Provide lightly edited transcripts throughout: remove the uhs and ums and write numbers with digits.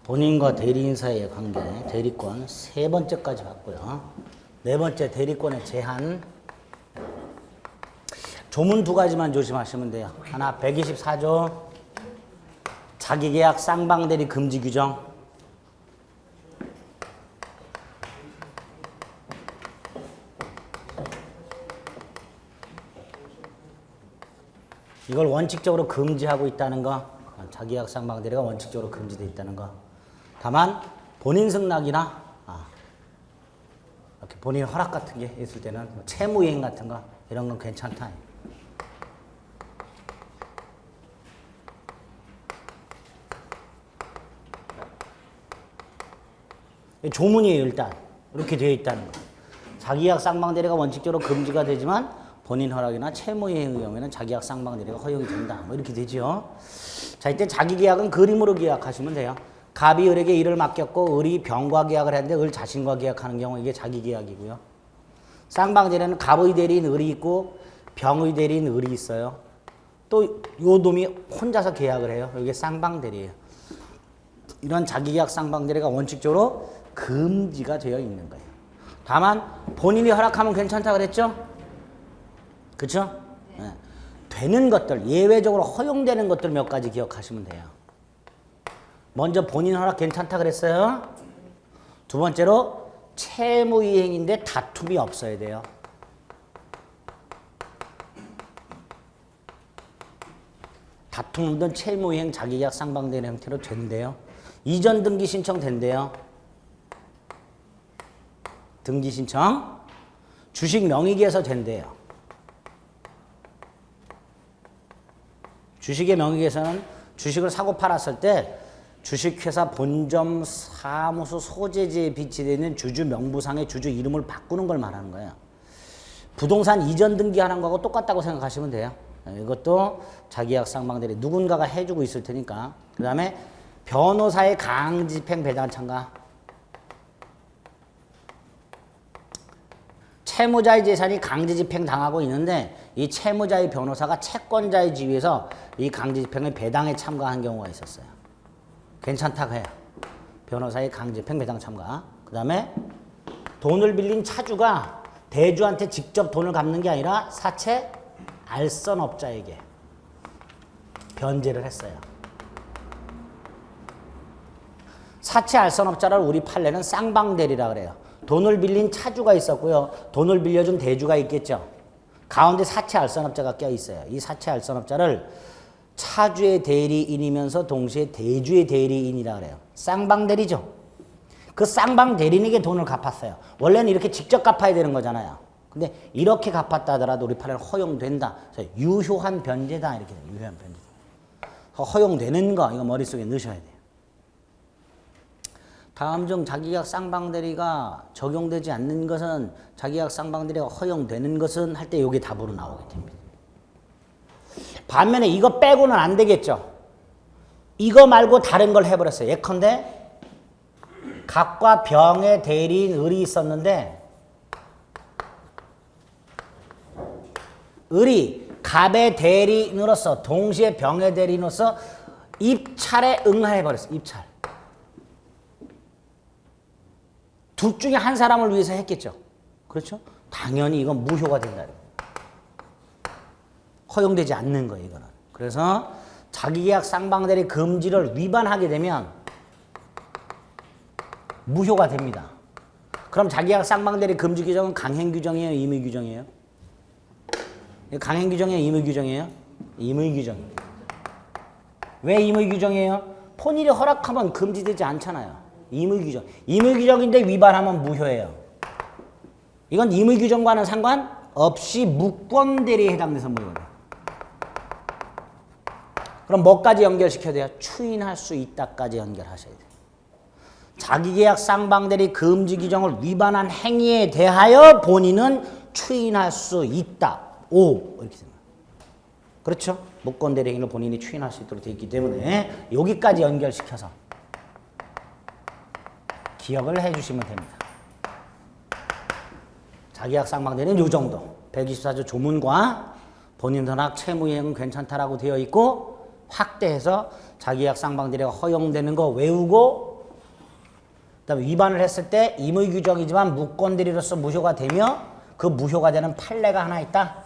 본인과 대리인 사이의 관계, 대리권 세 번째까지 봤고요. 네 번째 대리권의 제한. 조문 두 가지만 조심하시면 돼요. 하나 124조 자기계약 쌍방대리 금지 규정. 이걸 원칙적으로 금지하고 있다는 거. 자기계약 쌍방대리가 원칙적으로 금지되어 있다는 거. 다만 본인 승낙이나 이렇게 본인 허락 같은 게 있을 때는 채무이행 같은 거 이런 건 괜찮다. 조문이에요. 일단 이렇게 되어 있다는 거. 자기계약 쌍방대리가 원칙적으로 금지가 되지만 본인 허락이나 채무이행의 경우에는 자기계약 쌍방대리가 허용이 된다. 뭐 이렇게 되죠. 자, 이때 자기계약은 그림으로 계약하시면 돼요. 갑이 을에게 일을 맡겼고 을이 병과 계약을 했는데 을 자신과 계약하는 경우 이게 자기계약이고요. 쌍방대리는 갑의 대리인 을이 있고 병의 대리인 을이 있어요. 또 요 놈이 혼자서 계약을 해요. 이게 쌍방대리예요. 이런 자기계약 쌍방대리가 원칙적으로 금지가 되어 있는 거예요. 다만 본인이 허락하면 괜찮다 그랬죠? 그렇죠? 네. 되는 것들, 예외적으로 허용되는 것들 몇 가지 기억하시면 돼요. 먼저 본인 허락 괜찮다 그랬어요. 두 번째로 채무이행인데 다툼이 없어야 돼요. 다툼 없는 채무이행 자기계약 쌍방대리 형태로 된대요. 이전 등기 신청 된대요. 등기 신청. 주식 명의계에서 된대요. 주식의 명의계에서는 주식을 사고 팔았을 때 주식회사 본점 사무소 소재지에 비치되어 있는 주주 명부상의 주주 이름을 바꾸는 걸 말하는 거예요. 부동산 이전 등기하는 거하고 똑같다고 생각하시면 돼요. 이것도 자기계약 쌍방대리 누군가가 해주고 있을 테니까. 그 다음에 변호사의 강제집행 배당 참가. 채무자의 재산이 강제집행 당하고 있는데 이 채무자의 변호사가 채권자의 지위에서 이 강제집행의 배당에 참가한 경우가 있었어요. 괜찮다고 해요. 변호사의 강제집행 배당 참가. 그 다음에 돈을 빌린 차주가 대주한테 직접 돈을 갚는 게 아니라 사채 알선업자에게 변제를 했어요. 사채 알선업자를 우리 판례는 쌍방대리라 그래요. 돈을 빌린 차주가 있었고요. 돈을 빌려준 대주가 있겠죠. 가운데 사채 알선업자가 껴있어요. 이 사채 알선업자를 차주의 대리인이면서 동시에 대주의 대리인이라 그래요. 쌍방대리죠. 그 쌍방대리인에게 돈을 갚았어요. 원래는 이렇게 직접 갚아야 되는 거잖아요. 근데 이렇게 갚았다 하더라도 우리 판례는 허용된다. 유효한 변제다. 이렇게 돼요. 유효한 변제. 허용되는 거 이거 머릿속에 넣으셔야 돼요. 다음 중 자기계약 쌍방대리가 적용되지 않는 것은 자기계약 쌍방대리가 허용되는 것은 할 때 이게 답으로 나오게 됩니다. 반면에 이거 빼고는 안 되겠죠. 이거 말고 다른 걸 해버렸어요. 예컨대 갑과 병의 대리인 을이 있었는데 을이 갑의 대리인으로서 동시에 병의 대리인으로서 입찰에 응하해버렸어요. 입찰. 둘 중에 한 사람을 위해서 했겠죠. 그렇죠? 당연히 이건 무효가 된다. 허용되지 않는 거예요. 이거는. 그래서 자기계약 쌍방대리 금지를 위반하게 되면 무효가 됩니다. 그럼 자기계약 쌍방대리 금지 규정은 강행 규정이에요? 임의 규정이에요? 강행 규정이에요? 임의 규정이에요? 임의 규정이에요. 왜 임의 규정이에요? 본인이 허락하면 금지되지 않잖아요. 임의 규정. 임의 규정인데 위반하면 무효예요. 이건 임의 규정과는 상관없이 무권대리에 해당돼서 무효예요. 그럼 뭐까지 연결시켜야 돼요? 추인할 수 있다까지 연결하셔야 돼요. 자기계약 쌍방대리 금지 규정을 위반한 행위에 대하여 본인은 추인할 수 있다. 오 이렇게 됩니다. 그렇죠? 무권대리 행위를 본인이 추인할 수 있도록 되어 있기 때문에 여기까지 연결시켜서 기억을 해주시면 됩니다. 자기계약 쌍방대리는 이 정도. 124조 조문과 본인 선악 채무이행은 괜찮다라고 되어 있고 확대해서 자기계약 쌍방대리가 허용되는 거 외우고 그다음에 위반을 했을 때 임의 규정이지만 무권대리로서 무효가 되며 그 무효가 되는 판례가 하나 있다.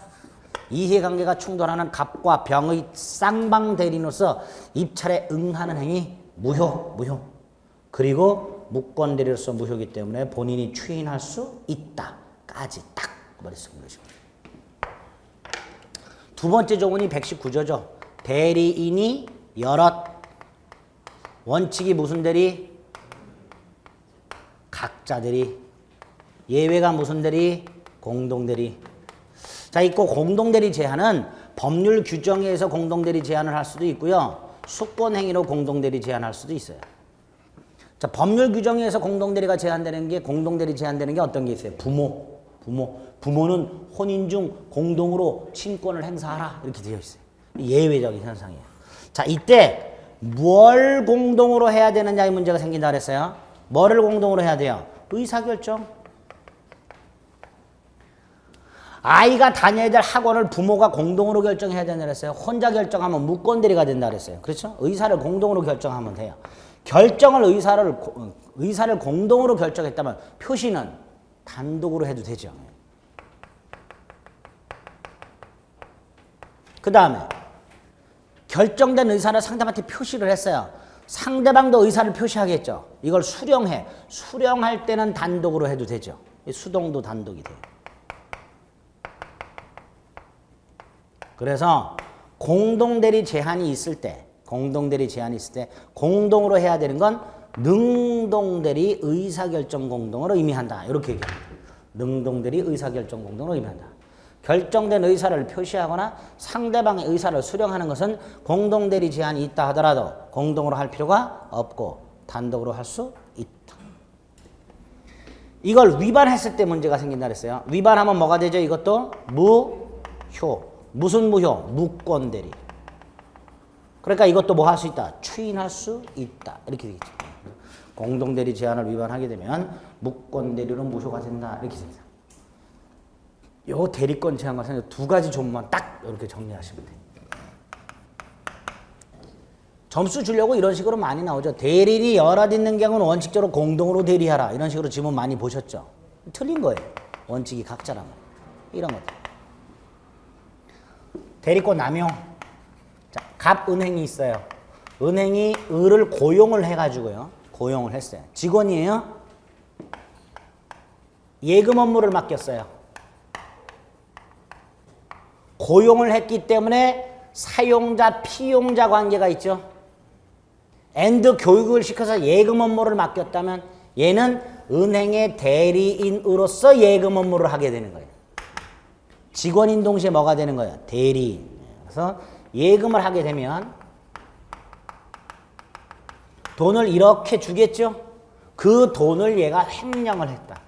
이해관계가 충돌하는 갑과 병의 쌍방대리로서 입찰에 응하는 행위 무효. 그리고 무권대리로서 무효이기 때문에 본인이 추인할 수 있다까지 딱 머릿속에 넣으시고. 두 번째 조문이 119조죠. 대리인이 여럿. 원칙이 무슨 대리? 각자 대리. 예외가 무슨 대리? 공동 대리. 자, 있고 공동 대리 제한은 법률 규정에 의해서 공동 대리 제한을 할 수도 있고요. 수권 행위로 공동 대리 제한할 수도 있어요. 자, 법률 규정에 의해서 공동 대리가 제한되는 게 공동 대리 제한되는 게 어떤 게 있어요? 부모는 혼인 중 공동으로 친권을 행사하라 이렇게 되어 있어요. 예외적인 현상이에요. 자, 이때 뭘 공동으로 해야 되느냐의 문제가 생긴다 그랬어요. 뭐를 공동으로 해야 돼요? 의사결정. 아이가 다녀야 될 학원을 부모가 공동으로 결정해야 된다 그랬어요. 혼자 결정하면 무권대리가 된다 그랬어요. 그렇죠? 의사를 공동으로 결정하면 돼요. 결정을 의사를 공동으로 결정했다면 표시는 단독으로 해도 되죠. 그 다음에 결정된 의사를 상대방한테 표시를 했어요. 상대방도 의사를 표시하겠죠. 이걸 수령해. 수령할 때는 단독으로 해도 되죠. 수동도 단독이 돼요. 그래서 공동대리 제한이 있을 때 공동으로 해야 되는 건 능동대리 의사결정 공동으로 의미한다. 이렇게 얘기합니다. 능동대리 의사결정 공동으로 의미한다. 결정된 의사를 표시하거나 상대방의 의사를 수령하는 것은 공동대리 제한이 있다 하더라도 공동으로 할 필요가 없고 단독으로 할 수 있다. 이걸 위반했을 때 문제가 생긴다 그랬어요. 위반하면 뭐가 되죠? 이것도 무효. 무슨 무효? 무권대리. 그러니까 이것도 뭐 할 수 있다? 추인할 수 있다. 이렇게 되겠죠. 공동대리 제한을 위반하게 되면 무권대리로 무효가 된다. 이렇게 됩니다. 요 대리권 제한과 상관 두 가지 조문만 딱 이렇게 정리하시면 돼요. 점수 주려고 이런 식으로 많이 나오죠. 대리인이 여럿 있는 경우는 원칙적으로 공동으로 대리하라. 이런 식으로 지문 많이 보셨죠. 틀린 거예요. 원칙이 각자라면. 이런 것들. 대리권 남용. 자, 갑은행이 있어요. 은행이 을을 고용을 해가지고요. 고용을 했어요. 직원이에요. 예금 업무를 맡겼어요. 고용을 했기 때문에 사용자, 피용자 관계가 있죠. 엔드 교육을 시켜서 예금 업무를 맡겼다면 얘는 은행의 대리인으로서 예금 업무를 하게 되는 거예요. 직원인 동시에 뭐가 되는 거예요? 대리인. 그래서 예금을 하게 되면 돈을 이렇게 주겠죠? 그 돈을 얘가 횡령을 했다.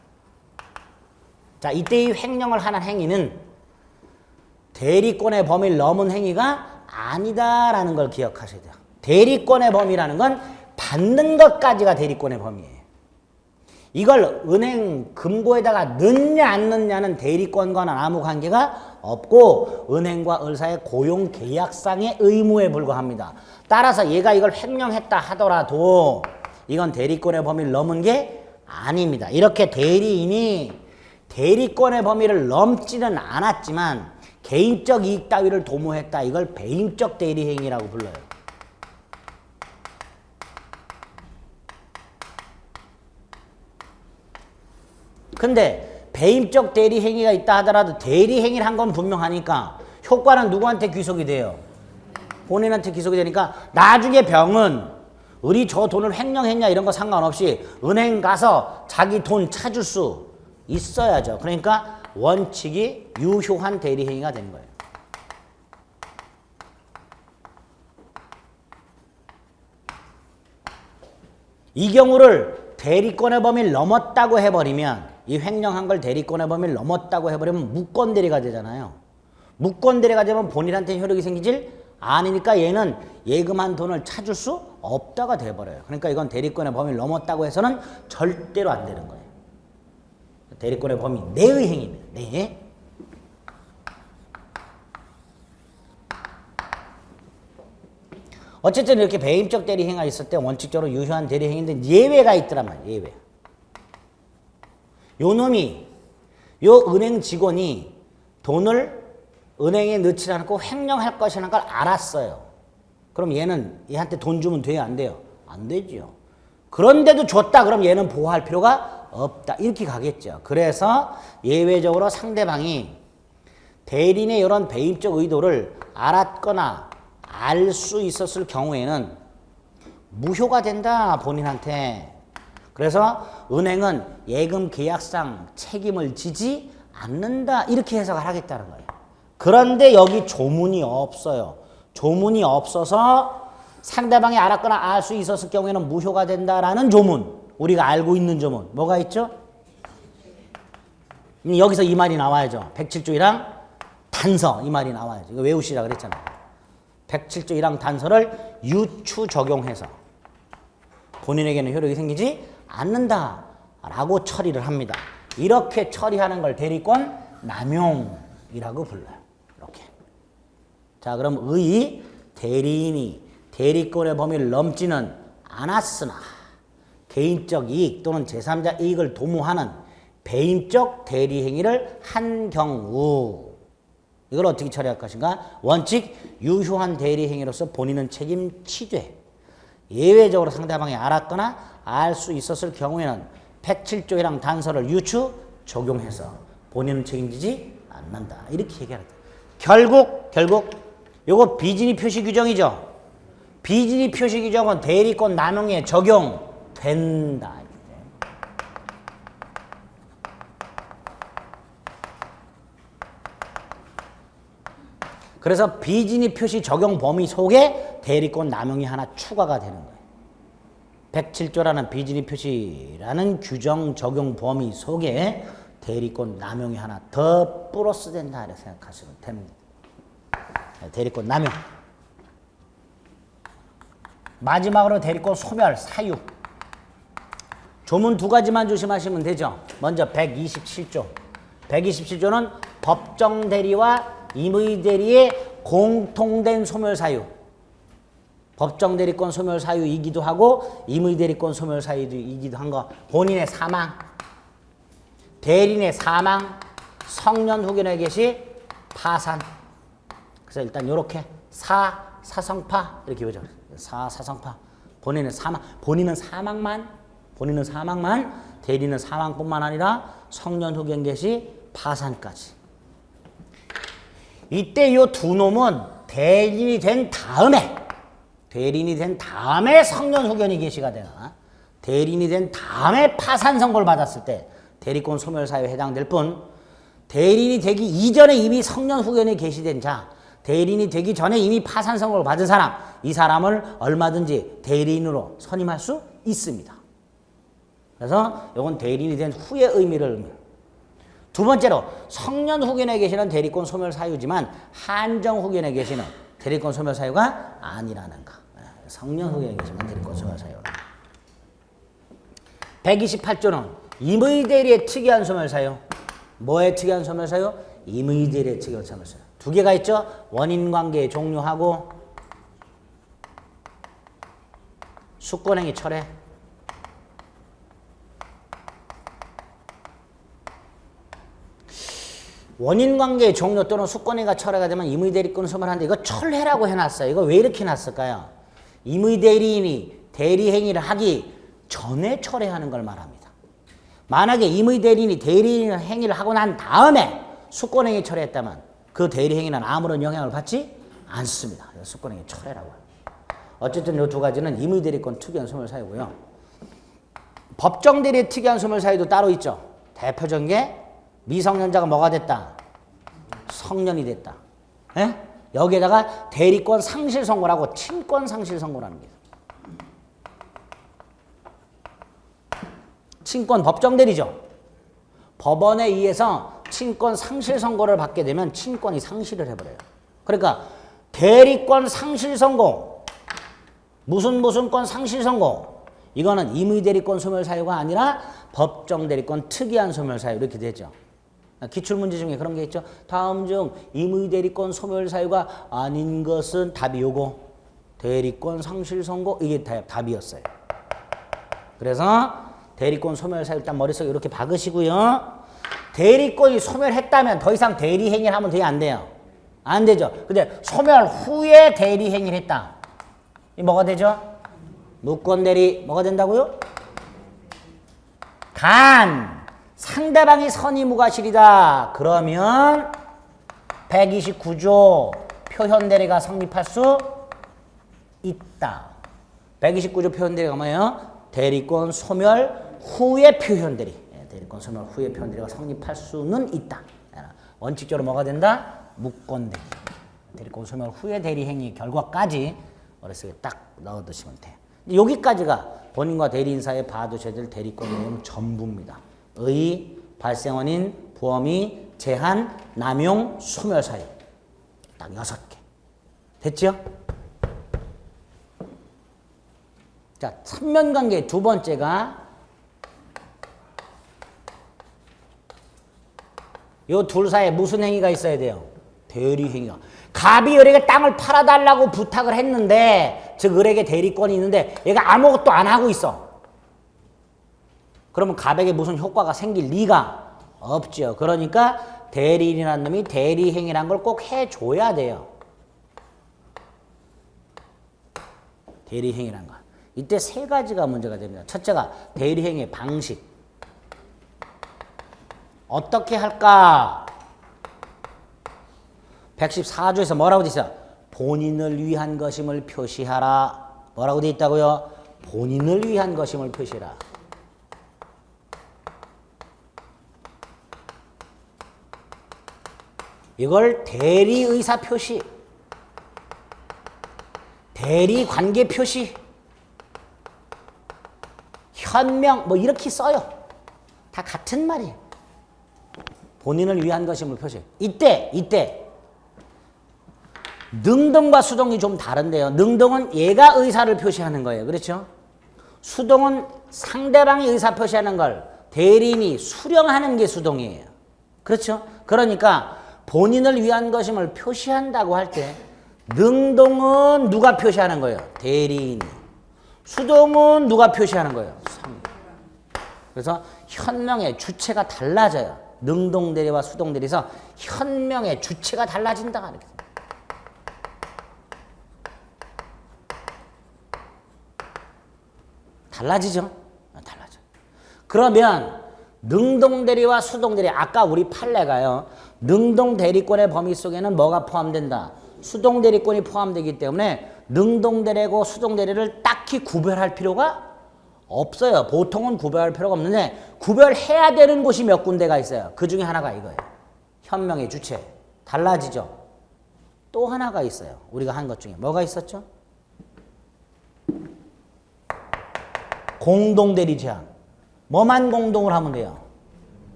자, 이때 이 횡령을 하는 행위는 대리권의 범위를 넘은 행위가 아니다라는 걸 기억하셔야 돼요. 대리권의 범위라는 건 받는 것까지가 대리권의 범위예요. 이걸 은행 금고에다가 넣냐 안 넣냐는 대리권과는 아무 관계가 없고 은행과 을사의 고용 계약상의 의무에 불과합니다. 따라서 얘가 이걸 횡령했다 하더라도 이건 대리권의 범위를 넘은 게 아닙니다. 이렇게 대리인이 대리권의 범위를 넘지는 않았지만 개인적 이익 따위를 도모했다. 이걸 배임적 대리행위라고 불러요. 근데 배임적 대리행위가 있다 하더라도 대리행위를 한 건 분명하니까 효과는 누구한테 귀속이 돼요? 본인한테 귀속이 되니까 나중에 병은 을이 저 돈을 횡령했냐 이런 거 상관없이 은행 가서 자기 돈 찾을 수 있어야죠. 그러니까 원칙이 유효한 대리행위가 되는 거예요. 이 경우를 대리권의 범위를 넘었다고 해버리면 이 횡령한 걸 대리권의 범위를 넘었다고 해버리면 무권대리가 되잖아요. 무권대리가 되면 본인한테 효력이 생기질 않으니까 얘는 예금한 돈을 찾을 수 없다가 돼버려요. 그러니까 이건 대리권의 범위를 넘었다고 해서는 절대로 안 되는 거예요. 대리권의 범위 내의 행위입니다. 네. 어쨌든 이렇게 배임적 대리행위가 있을 때 원칙적으로 유효한 대리행위인데 예외가 있더란 말이에요. 예외. 요 놈이 요 은행 직원이 돈을 은행에 넣지 않고 횡령할 것이라는 걸 알았어요. 그럼 얘한테 돈 주면 돼요, 안 돼요? 안 되죠. 그런데도 줬다 그럼 얘는 보호할 필요가 없다. 이렇게 가겠죠. 그래서 예외적으로 상대방이 대리인의 이런 배임적 의도를 알았거나 알 수 있었을 경우에는 무효가 된다, 본인한테. 그래서 은행은 예금 계약상 책임을 지지 않는다, 이렇게 해석을 하겠다는 거예요. 그런데 여기 조문이 없어요. 조문이 없어서 상대방이 알았거나 알 수 있었을 경우에는 무효가 된다라는 조문, 우리가 알고 있는 조문 뭐가 있죠? 여기서 이 말이 나와야죠. 107조 1항 단서, 이 말이 나와야죠. 이거 외우시라 그랬잖아요. 107조 1항 단서를 유추 적용해서 본인에게는 효력이 생기지 않는다라고 처리를 합니다. 이렇게 처리하는 걸 대리권 남용이라고 불러요. 이렇게. 자, 그럼 의 대리인이 대리권의 범위를 넘지는 않았으나 개인적 이익 또는 제3자 이익을 도모하는 배임적 대리 행위를 한 경우, 이걸 어떻게 처리할 것인가? 원칙 유효한 대리 행위로서 본인은 책임지되 예외적으로 상대방이 알았거나 알 수 있었을 경우에는 107조 1항 단서를 유추 적용해서 본인은 책임지지 않는다. 이렇게 얘기합니다. 결국 요거 비진위 표시 규정이죠. 비진위 표시 규정은 대리권 남용에 적용된다. 그래서 비진위 표시 적용 범위 속에 대리권 남용이 하나 추가가 되는 거예요. 107조라는 비진위 표시라는 규정 적용 범위 속에 대리권 남용이 하나 더 플러스 된다 이렇게 생각하시면 됩니다. 대리권 남용. 마지막으로 대리권 소멸, 사유. 조문 두 가지만 조심하시면 되죠. 먼저 127조. 127조는 법정 대리와 임의 대리의 공통된 소멸 사유. 법정 대리권 소멸 사유이기도 하고 임의 대리권 소멸 사유이기도 한 거. 본인의 사망, 대리인의 사망, 성년 후견의 개시, 파산. 그래서 일단 요렇게 사성파 이렇게 보죠. 사성파. 본인은 사망만, 대리인은 사망뿐만 아니라 성년 후견 개시, 파산까지. 이때 요 두 놈은 대리인이 된 다음에 성년 후견이 개시가 되나, 대리인이 된 다음에 파산 선고를 받았을 때 대리권 소멸 사유에 해당될 뿐, 대리인이 되기 이전에 이미 성년 후견이 개시된 자, 대리인이 되기 전에 이미 파산 선고를 받은 사람, 이 사람을 얼마든지 대리인으로 선임할 수 있습니다. 그래서 이건 대리인이 된 후의 의미를 의미합니다. 두 번째로 성년 후견에 계시는 대리권 소멸 사유지만 한정 후견에 계시는 대리권 소멸 사유가 아니라는 거. 성년 후견에 계시면 대리권 소멸 사유가. 128조는 임의 대리의 특이한 소멸 사유. 뭐의 특이한 소멸 사유? 임의 대리의 특이한 소멸 사유. 두 개가 있죠. 원인 관계 종료하고 수권행위 철회. 원인관계의 종료 또는 수권행위가 철회가 되면 임의대리권을 소멸하는데 이거 철회라고 해놨어요. 이거 왜 이렇게 해놨을까요? 임의대리인이 대리행위를 하기 전에 철회하는 걸 말합니다. 만약에 임의대리인이 대리인 행위를 하고 난 다음에 수권행위 철회했다면 그 대리행위는 아무런 영향을 받지 않습니다. 그래서 수권행위 철회라고 해요. 어쨌든 이 두 가지는 임의대리권 특이한 소멸 사유고요. 법정대리의 특이한 소멸 사유도 따로 있죠. 대표적인 게 미성년자가 뭐가 됐다? 성년이 됐다. 에? 여기에다가 대리권 상실 선고라고 친권 상실 선고라는 게 있어요. 친권 법정 대리죠. 법원에 의해서 친권 상실 선고를 받게 되면 친권이 상실을 해버려요. 그러니까 대리권 상실 선고, 무슨 권 상실 선고, 이거는 임의 대리권 소멸 사유가 아니라 법정 대리권 특이한 소멸 사유 이렇게 되죠. 기출문제 중에 그런 게 있죠. 다음 중 임의 대리권 소멸 사유가 아닌 것은 답이 요거. 대리권 상실 선고, 이게 답이었어요. 그래서 대리권 소멸사유 일단 머릿속에 이렇게 박으시고요. 대리권이 소멸했다면 더 이상 대리행위를 하면 돼요? 안 돼요? 안 되죠. 근데 소멸 후에 대리행위를 했다. 이 뭐가 되죠? 무권대리 뭐가 된다고요? 단 상대방이 선의무과실이다. 그러면 129조 표현대리가 성립할 수 있다. 129조 표현대리가 뭐예요? 대리권 소멸 후에 표현대리. 대리권 소멸 후에 표현대리가 성립할 수는 있다. 원칙적으로 뭐가 된다? 무권대리. 대리권 소멸 후에 대리행위 결과까지 머릿속에 딱 넣어두시면 돼. 여기까지가 본인과 대리인 사이에 봐두셔야 될 대리권 내용 전부입니다. 의, 발생원인, 부엄의, 제한, 남용, 소멸사유. 딱 6개. 됐죠? 자, 삼면관계 두 번째가 요 둘 사이에 무슨 행위가 있어야 돼요? 대리행위가. 갑이 을에게 땅을 팔아달라고 부탁을 했는데, 즉 을에게 대리권이 있는데 얘가 아무것도 안 하고 있어. 그러면 갑에게 무슨 효과가 생길 리가 없죠. 그러니까 대리인이라는 놈이 대리행위라는 걸 꼭 해줘야 돼요. 대리행위라는 거. 이때 세 가지가 문제가 됩니다. 첫째가 대리행위의 방식. 어떻게 할까? 114조에서 뭐라고 돼 있어요? 본인을 위한 것임을 표시하라. 뭐라고 돼 있다고요? 본인을 위한 것임을 표시하라. 이걸 대리의사 표시, 대리관계 표시, 현명 뭐 이렇게 써요. 다 같은 말이에요. 본인을 위한 것임을 표시. 이때 능동과 수동이 좀 다른데요. 능동은 얘가 의사를 표시하는 거예요. 그렇죠? 수동은 상대방이 의사 표시하는 걸 대리인이 수령하는 게 수동이에요. 그렇죠? 그러니까 본인을 위한 것임을 표시한다고 할 때 능동은 누가 표시하는 거예요? 대리인이. 수동은 누가 표시하는 거예요? 상대방. 그래서 현명의 주체가 달라져요. 능동대리와 수동대리에서 현명의 주체가 달라진다. 이렇게. 달라지죠? 달라져. 그러면 능동대리와 수동대리, 아까 우리 판례가요. 능동대리권의 범위 속에는 뭐가 포함된다? 수동대리권이 포함되기 때문에 능동대리고 수동대리를 딱히 구별할 필요가 없어요. 보통은 구별할 필요가 없는데 구별해야 되는 곳이 몇 군데가 있어요. 그 중에 하나가 이거예요. 현명의 주체. 달라지죠? 또 하나가 있어요. 우리가 한 것 중에. 뭐가 있었죠? 공동대리 제한. 뭐만 공동을 하면 돼요?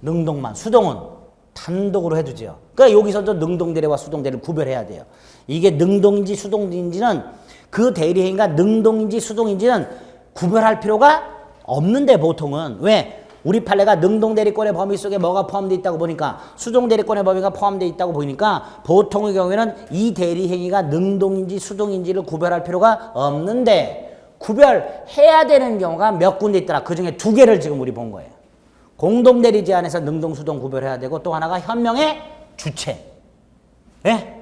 능동만. 수동은 단독으로 해두죠. 그러니까 여기서도 능동대리와 수동대리를 구별해야 돼요. 이게 능동인지 수동인지는 그 대리행위가 능동인지 수동인지는 구별할 필요가 없는데 보통은. 왜? 우리 판례가 능동대리권의 범위 속에 뭐가 포함되어 있다고 보니까 수동대리권의 범위가 포함되어 있다고 보니까 보통의 경우에는 이 대리행위가 능동인지 수동인지를 구별할 필요가 없는데 구별해야 되는 경우가 몇 군데 있더라. 그 중에 2개를 지금 우리 본 거예요. 공동대리 제한에서 능동, 수동 구별해야 되고 또 하나가 현명의 주체. 예?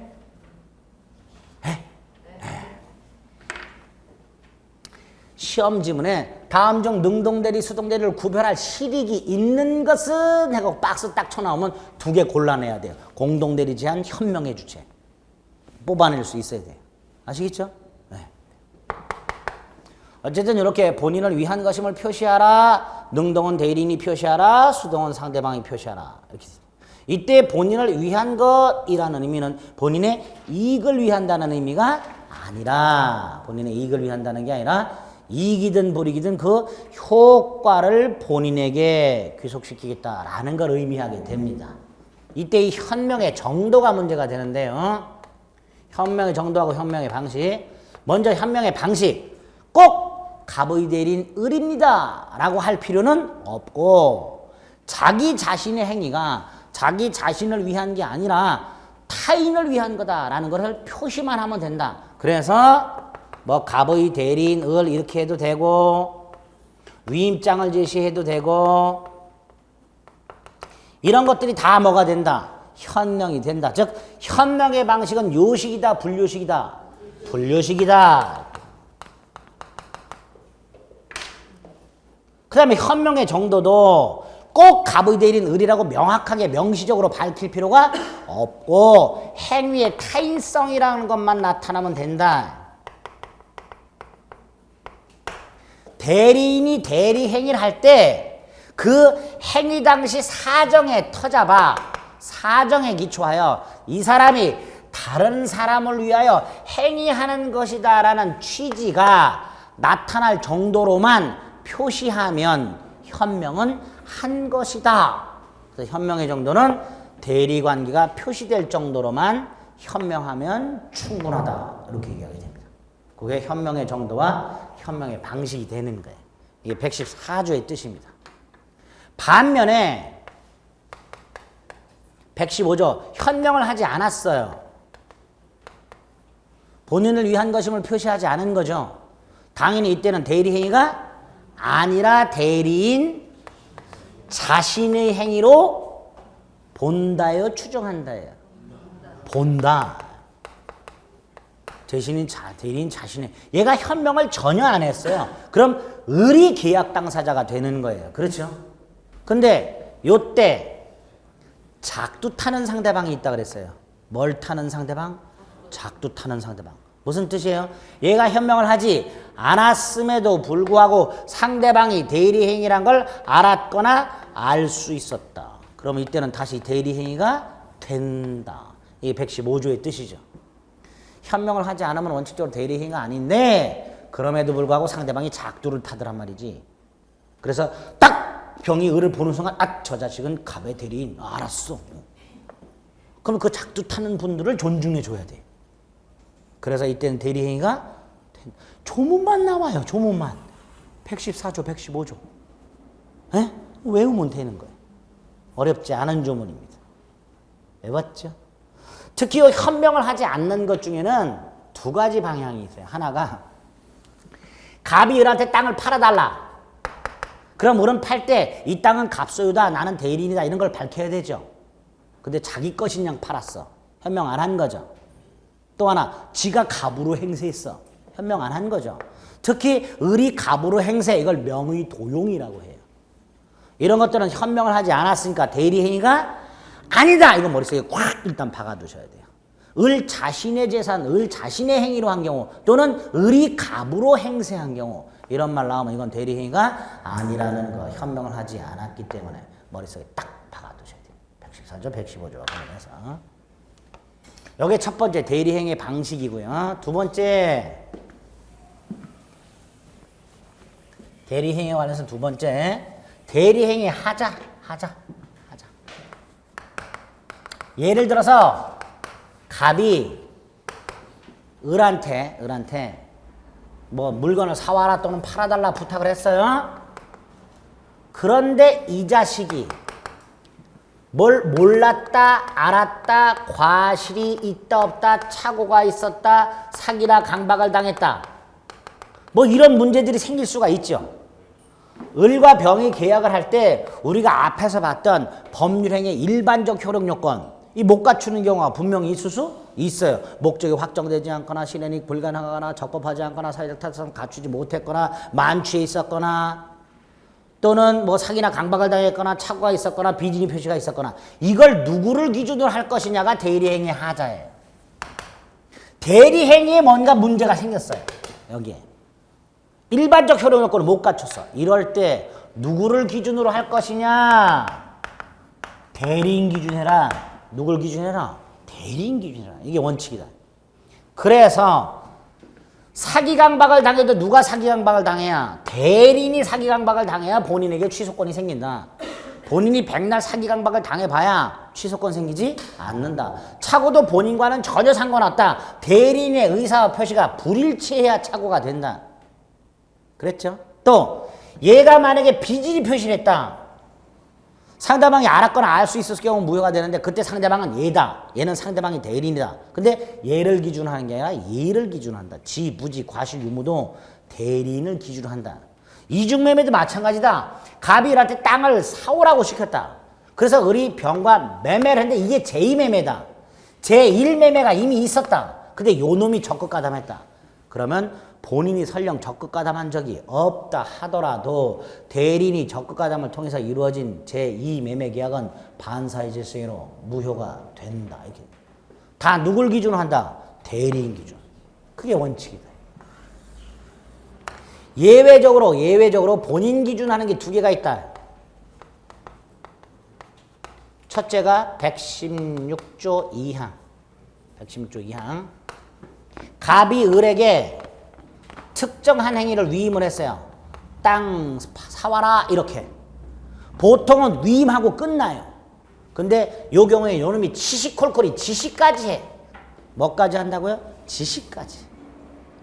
시험 지문에 다음 중 능동대리, 수동대리를 구별할 실익이 있는 것은 하고 박스 딱 쳐나오면 2개 골라내야 돼요. 공동대리 제한, 현명의 주체. 뽑아낼 수 있어야 돼요. 아시겠죠? 네. 어쨌든 이렇게 본인을 위한 것임을 표시하라. 능동은 대리인이 표시하라. 수동은 상대방이 표시하라. 이렇게. 이때 본인을 위한 것이라는 의미는 본인의 이익을 위한다는 의미가 아니라, 본인의 이익을 위한다는 게 아니라 이익이든 불이익이든 그 효과를 본인에게 귀속시키겠다라는 걸 의미하게 됩니다. 이때 이 현명의 정도가 문제가 되는데요. 현명의 정도하고 현명의 방식. 먼저 현명의 방식. 꼭 갑의 대리인 을입니다 라고 할 필요는 없고, 자기 자신의 행위가 자기 자신을 위한 게 아니라 타인을 위한 거다라는 것을 표시만 하면 된다. 그래서 뭐 갑의 대리인 을 이렇게 해도 되고, 위임장을 제시해도 되고 이런 것들이 다 뭐가 된다? 현명이 된다. 즉 현명의 방식은 요식이다, 불요식이다? 불요식이다. 그 다음에 현명의 정도도 꼭 갑의 대리인 을이라고 명확하게 명시적으로 밝힐 필요가 없고 행위의 타인성이라는 것만 나타나면 된다. 대리인이 대리 행위를 할 때 그 행위 당시 사정에 터잡아 사정에 기초하여 이 사람이 다른 사람을 위하여 행위하는 것이다 라는 취지가 나타날 정도로만 표시하면 현명은 한 것이다. 그래서 현명의 정도는 대리관계가 표시될 정도로만 현명하면 충분하다. 이렇게 얘기하게 됩니다. 그게 현명의 정도와 현명의 방식이 되는 거예요. 이게 114조의 뜻입니다. 반면에 115조 현명을 하지 않았어요. 본인을 위한 것임을 표시하지 않은 거죠. 당연히 이때는 대리행위가 아니라 대리인 자신의 행위로 본다요, 추정한다요. 본다. 대리인 자신의 얘가 현명을 전혀 안 했어요. 그럼 을이 계약 당사자가 되는 거예요. 그렇죠? 근데 요때 작두 타는 상대방이 있다 그랬어요. 뭘 타는 상대방? 작두 타는 상대방. 무슨 뜻이에요? 얘가 현명을 하지 않았음에도 불구하고 상대방이 대리행위란 걸 알았거나 알 수 있었다. 그러면 이때는 다시 대리행위가 된다. 이게 115조의 뜻이죠. 현명을 하지 않으면 원칙적으로 대리행위가 아닌데 그럼에도 불구하고 상대방이 작두를 타더란 말이지. 그래서 딱 병이 을을 보는 순간 저 자식은 갑의 대리인. 알았어. 그럼 그 작두 타는 분들을 존중해 줘야 돼. 그래서 이때는 대리행위가 조문만 나와요. 조문만. 114조 115조. 에? 외우면 되는 거예요. 어렵지 않은 조문입니다. 외웠죠? 특히 현명을 하지 않는 것 중에는 두 가지 방향이 있어요. 하나가 갑이 을한테 땅을 팔아달라. 그럼 을은 팔 때 이 땅은 갑소유다, 나는 대리인이다 이런 걸 밝혀야 되죠. 근데 자기 것인 양 팔았어. 현명 안 한 거죠. 또 하나 지가 갑으로 행세했어. 현명 안 한 거죠. 특히 을이 갑으로 행세 이걸 명의 도용이라고 해요. 이런 것들은 현명을 하지 않았으니까 대리행위가 아니다. 이거 머릿속에 꽉 일단 박아두셔야 돼요. 을 자신의 재산, 을 자신의 행위로 한 경우 또는 을이 갑으로 행세한 경우 이런 말 나오면 이건 대리행위가 아니라는 거 현명을 하지 않았기 때문에 머릿속에 딱 박아두셔야 돼요. 114조 115조와 관련해서 여기 첫 번째 대리행위 방식이고요. 두 번째 대리행위에 관해서 두 번째 대리행위 하자. 예를 들어서 갑이 을한테 뭐 물건을 사와라 또는 팔아달라 부탁을 했어요. 그런데 이 자식이 뭘 몰랐다, 알았다, 과실이 있다 없다, 착오가 있었다, 사기나 강박을 당했다. 뭐 이런 문제들이 생길 수가 있죠. 을과 병이 계약을 할 때 우리가 앞에서 봤던 법률행위의 일반적 효력 요건 이 못 갖추는 경우가 분명히 있을 수 있어요. 목적이 확정되지 않거나 실현이 불가능하거나 적법하지 않거나 사회적 타당성 갖추지 못했거나 만취해 있었거나 또는 뭐 사기나 강박을 당했거나 착오가 있었거나 비진이 표시가 있었거나 이걸 누구를 기준으로 할 것이냐가 대리행위 하자예요. 대리행위에 뭔가 문제가 생겼어요. 여기에. 일반적 효력 요건을 못 갖췄어. 이럴 때 누구를 기준으로 할 것이냐? 대리인 기준해라. 누굴 기준해라? 대리인 기준해라. 이게 원칙이다. 그래서 사기 강박을 당해도 누가 사기 강박을 당해야? 대리인이 사기 강박을 당해야 본인에게 취소권이 생긴다. 본인이 백날 사기 강박을 당해봐야 취소권 생기지 않는다. 착오도 본인과는 전혀 상관없다. 대리인의 의사와 표시가 불일치해야 착오가 된다. 그랬죠? 또 얘가 만약에 비질이 표시를 했다. 상대방이 알았거나 알 수 있었을 경우 무효가 되는데 그때 상대방은 얘다. 얘는 상대방이 대리인이다. 근데 얘를 기준하는 게 아니라 얘를 기준한다. 지, 부지, 과실, 유무도 대리인을 기준으로 한다. 이중매매도 마찬가지다. 갑이 을한테 땅을 사오라고 시켰다. 그래서 을이 병과 매매를 했는데 이게 제2매매다. 제1매매가 이미 있었다. 근데 요 놈이 적극 가담했다. 그러면 본인이 설령 적극 가담한 적이 없다 하더라도 대리인이 적극 가담을 통해서 이루어진 제2매매 계약은 반사의 질서로 무효가 된다. 이렇게. 다 누굴 기준으로 한다? 대리인 기준. 그게 원칙이다. 예외적으로 본인 기준하는 게 두 개가 있다. 첫째가 116조 2항. 116조 2항. 갑이 을에게 특정한 행위를 위임을 했어요. 땅 사와라 이렇게. 보통은 위임하고 끝나요. 근데 요 경우에 요 놈이 치시콜콜이 지시까지 해. 뭐까지 한다고요? 지시까지.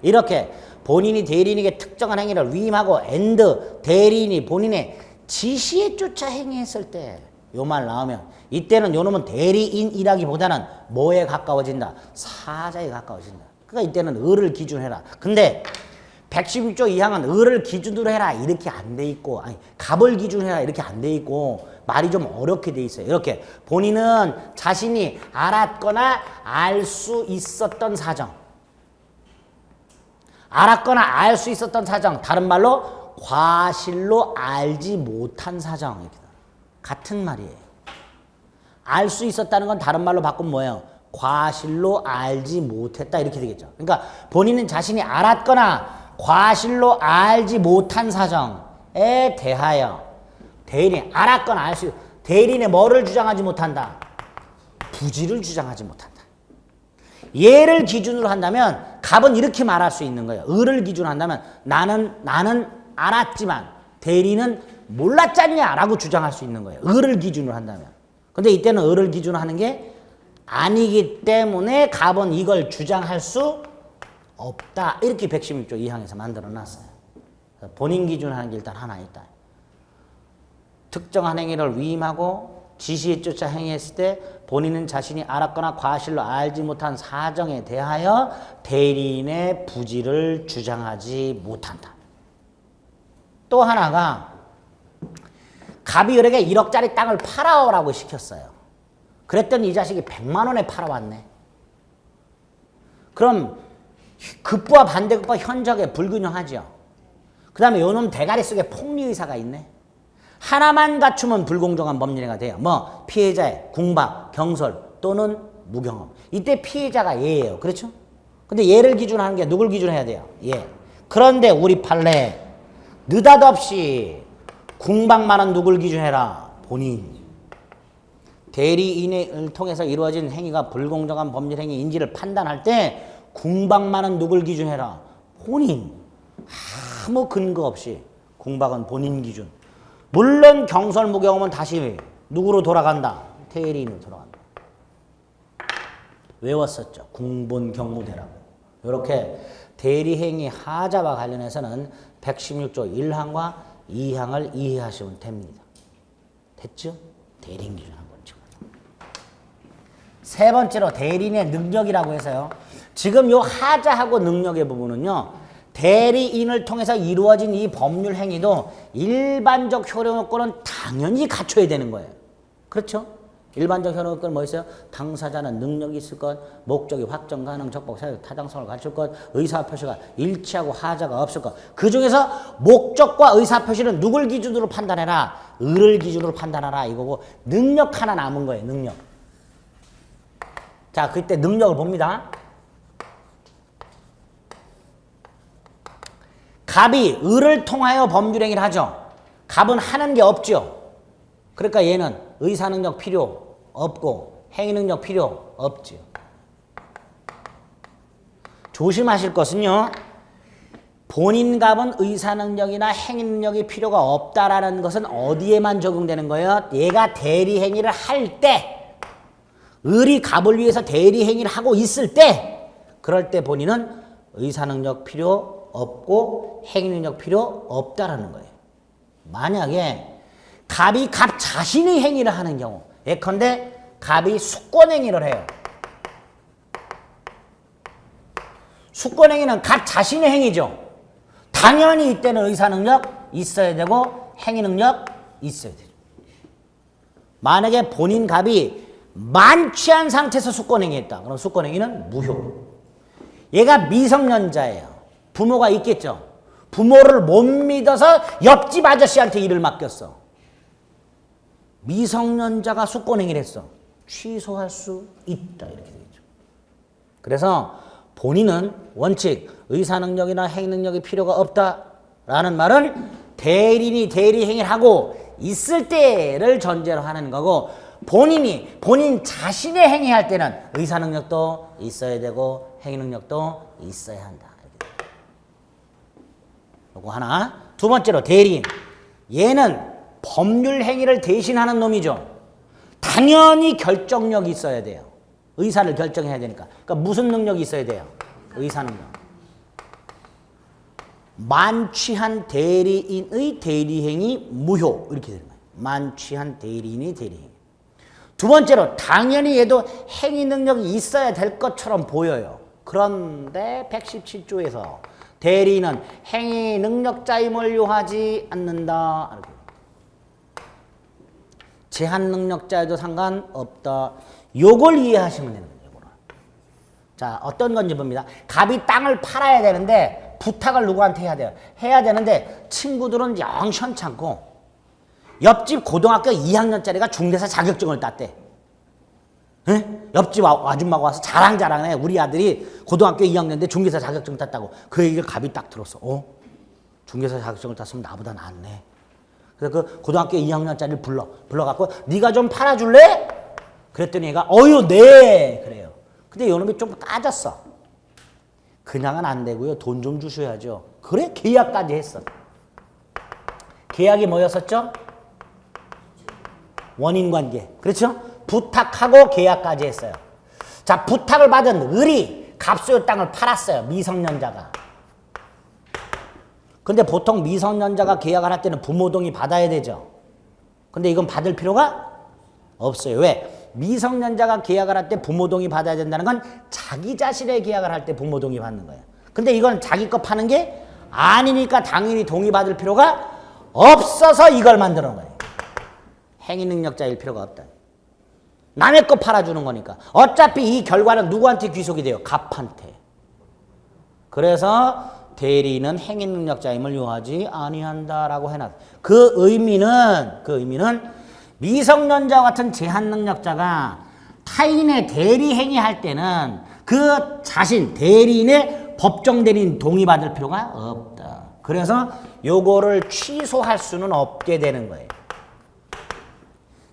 이렇게 본인이 대리인에게 특정한 행위를 위임하고 앤드 대리인이 본인의 지시에 쫓아 행위했을 때 요 말 나오면 이때는 요 놈은 대리인이라기보다는 뭐에 가까워진다? 사자에 가까워진다. 그러니까 이때는 을을 기준해라. 근데 116조 2항은 을을 기준으로 해라 이렇게 안 돼 있고, 아니 갑을 기준으로 해라 이렇게 안 돼 있고 말이 좀 어렵게 돼 있어요. 이렇게 본인은 자신이 알았거나 알 수 있었던 사정, 알았거나 알 수 있었던 사정, 다른 말로 과실로 알지 못한 사정, 이렇게 같은 말이에요. 알 수 있었다는 건 다른 말로 바꾸면 뭐예요? 과실로 알지 못했다 이렇게 되겠죠. 그러니까 본인은 자신이 알았거나 과실로 알지 못한 사정에 대하여 대리인 알았거나 알 수 대리인의 뭐를 주장하지 못한다? 부지를 주장하지 못한다. 얘를 기준으로 한다면 갑은 이렇게 말할 수 있는 거예요. 을을 기준으로 한다면 나는 알았지만 대리인은 몰랐잖냐라고 주장할 수 있는 거예요. 을을 기준으로 한다면. 근데 이때는 을을 기준으로 하는 게 아니기 때문에 갑은 이걸 주장할 수 없다. 이렇게 116조 2항에서 만들어 놨어요. 본인 기준 하는 게 일단 하나 있다. 특정한 행위를 위임하고 지시에 쫓아 행위했을 때 본인은 자신이 알았거나 과실로 알지 못한 사정에 대하여 대리인의 부지를 주장하지 못한다. 또 하나가 갑이 을에게 1억짜리 땅을 팔아오라고 시켰어요. 그랬더니 이 자식이 100만 원에 팔아왔네. 그럼 급부와 반대급부와 현저하게 불균형하죠. 그 다음에 요놈 대가리 속에 폭리의사가 있네. 하나만 갖추면 불공정한 법률행위가 돼요. 뭐 피해자의 궁박, 경솔 또는 무경험. 이때 피해자가 얘예요. 그렇죠? 근데 얘를 기준하는 게 누굴 기준해야 돼요? 얘. 그런데 우리 판례 느닷없이 궁박만은 누굴 기준해라? 본인. 대리인을 통해서 이루어진 행위가 불공정한 법률행위인지를 판단할 때 궁박만은 누굴 기준해라? 본인. 아무 근거 없이 궁박은 본인 기준. 물론 경솔 무경험은 다시 누구로 돌아간다? 대리인으로 돌아간다. 외웠었죠. 궁본경무대라고. 이렇게 대리행위 하자와 관련해서는 116조 1항과 2항을 이해하시면 됩니다. 됐죠? 대리인 기준 한 번쯤. 세 번째로 대리인의 능력이라고 해서요. 지금 요 하자하고 능력의 부분은요. 대리인을 통해서 이루어진 이 법률 행위도 일반적 효력 요건은 당연히 갖춰야 되는 거예요. 그렇죠? 일반적 효력 요건은 뭐 있어요? 당사자는 능력이 있을 것, 목적이 확정 가능, 적법, 사유, 타당성을 갖출 것, 의사표시가 일치하고 하자가 없을 것. 그 중에서 목적과 의사표시는 누굴 기준으로 판단해라? 을을 기준으로 판단하라 이거고 능력 하나 남은 거예요. 능력. 자, 그때 능력을 봅니다. 갑이 을을 통하여 법률행위를 하죠. 갑은 하는 게 없죠. 그러니까 얘는 의사능력 필요 없고 행위능력 필요 없죠. 조심하실 것은요. 본인 갑은 의사능력이나 행위능력이 필요가 없다라는 것은 어디에만 적용되는 거예요? 얘가 대리행위를 할 때, 을이 갑을 위해서 대리행위를 하고 있을 때, 그럴 때 본인은 의사능력 필요 없고 행위능력 필요 없다라는 거예요. 만약에 갑이 갑 자신의 행위를 하는 경우, 예컨대 갑이 숙권행위를 해요. 숙권행위는 갑 자신의 행위죠. 당연히 이때는 의사능력 있어야 되고 행위 능력 있어야 되죠. 만약에 본인 갑이 만취한 상태에서 수권행위 했다. 그럼 수권행위는 무효. 얘가 미성년자예요. 부모가 있겠죠. 부모를 못 믿어서 옆집 아저씨한테 일을 맡겼어. 미성년자가 수권행위를 했어. 취소할 수 있다. 이렇게 되겠죠. 그래서 본인은 원칙 의사능력이나 행위능력이 필요가 없다라는 말은 대리인이 대리행위를 하고 있을 때를 전제로 하는 거고 본인이 본인 자신의 행위할 때는 의사능력도 있어야 되고 행위능력도 있어야 한다. 요거 하나. 두 번째로 대리인. 얘는 법률 행위를 대신하는 놈이죠. 당연히 결정력이 있어야 돼요. 의사를 결정해야 되니까. 그러니까 무슨 능력이 있어야 돼요? 의사능력. 만취한 대리인의 대리행위 무효. 이렇게 되는 거예요. 만취한 대리인의 대리행위. 두 번째로 당연히 얘도 행위 능력이 있어야 될 것처럼 보여요. 그런데 117조에서 대리인은 행위 능력자임을 요하지 않는다. 이렇게. 제한 능력자에도 상관없다. 요걸 이해하시면 되는 거예요. 요거를. 자, 어떤 건지 봅니다. 갑이 땅을 팔아야 되는데 부탁을 누구한테 해야 돼요? 해야 되는데 친구들은 영 시원찮고 옆집 고등학교 2학년짜리가 중개사 자격증을 땄대. 에? 옆집 아줌마가 와서 자랑해. 우리 아들이 고등학교 2학년인데 중개사 자격증 땄다고. 그 얘기를 갑이 딱 들었어. 중개사 자격증을 땄으면 나보다 낫네. 그래서 그 고등학교 2학년짜리를 불러갖고 네가 좀 팔아줄래? 그랬더니 얘가 네 그래요. 근데 요놈이 좀 따졌어. 그냥은 안 되고요. 돈 좀 주셔야죠. 그래 계약까지 했어. 계약이 뭐였었죠? 원인관계. 그렇죠? 부탁하고 계약까지 했어요. 자, 부탁을 받은 을이 갑소유 땅을 팔았어요. 미성년자가. 근데 보통 미성년자가 계약을 할 때는 부모 동의 받아야 되죠. 근데 이건 받을 필요가 없어요. 왜? 미성년자가 계약을 할 때 부모 동의 받아야 된다는 건 자기 자신의 계약을 할 때 부모 동의 받는 거예요. 근데 이건 자기 거 파는 게 아니니까 당연히 동의 받을 필요가 없어서 이걸 만드는 거예요. 행위 능력자일 필요가 없다. 남의 거 팔아주는 거니까. 어차피 이 결과는 누구한테 귀속이 돼요? 갑한테. 그래서 대리인은 행위 능력자임을 요하지 아니한다라고 해놨어요. 그 의미는 미성년자와 같은 제한 능력자가 타인의 대리 행위할 때는 그 자신 대리인의 법정 대리인 동의받을 필요가 없다. 그래서 요거를 취소할 수는 없게 되는 거예요.